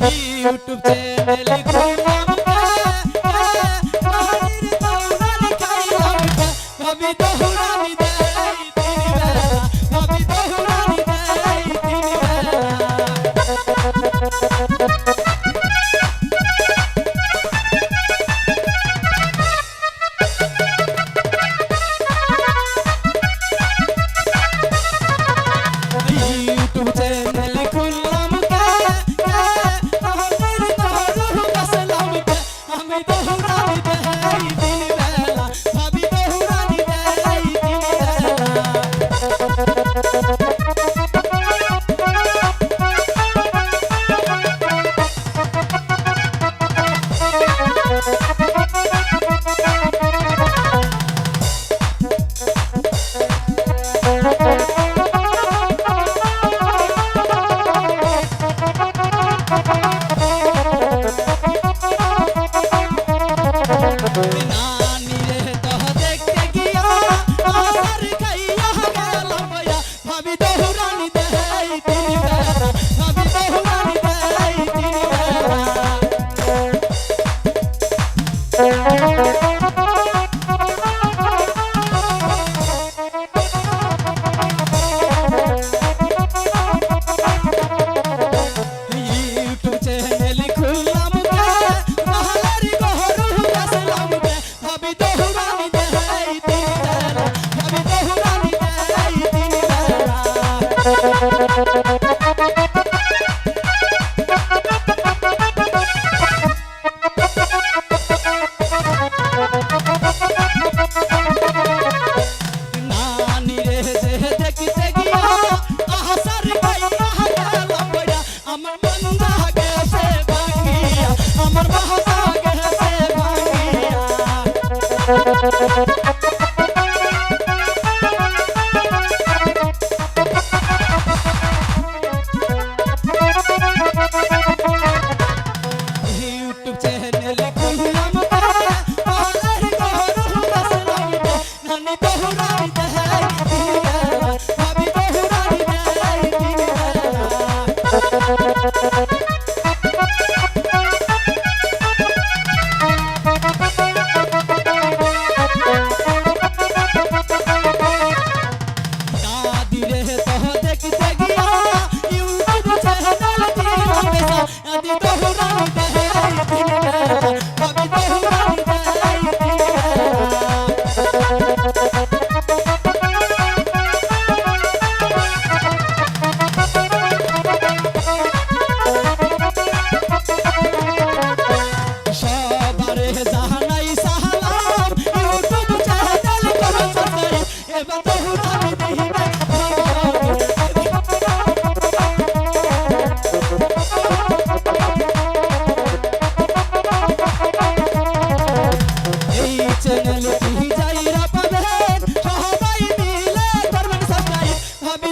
YouTube channel খুললাম মায়ের দৌড়ানি খাইলাম ভাবি দৌড়ানি দেয় দিন বেলা ভাবি দৌড়ানি দেয় দিন বেলা ইউটিউব চ্যানেল খুললাম আমি দৌড়ানি দেয় দিন বেলা ভাবি দৌড়ানি দেয় দিন নানি রে তো দেখতে গিয়া আসার খাইয়া গেলাম ভাইয়া ভাবি দৌড়ানি দেয় দিন বেলা ভাবি দৌড়ানি দেয় দিন বেলা ইউটিউব চ্যানেল খুললাম মহালারি গহরু আসলাম ভাবি দৌড়ানি দেয় দিন বেলা ভাবি দৌড়ানি দেয় দিন বেলা নানি রে যে দেখতে গিয়া আহাসার খাইয়া গেলাম বইরা আমার মন গেছে ভাঙিয়া আমার বাসা গেছে ভাঙিয়া ইউটিউব চ্যানেল খুললাম মহালারি গহরু আসলাম নানি দৌড়ানি দেয় দিন বেলা ভাবি দৌড়ানি দেয় দিন দাদি রে তো দেখতে গিয়া ইউটিউব চ্যানেল দিলাম দাদি দৌড়ানি দেয় দিন বেলা ভাবি দৌড়ানি দেয় দিন সবারে জানাই সালাম ইউটিউব চ্যানেল করো সাবস্ক্রাইব এবার দৌড়ানি দিবে এই চ্যানেল কি যাইরা পাবেন সবাই মিলে করবেন সাবস্ক্রাইব ভাবি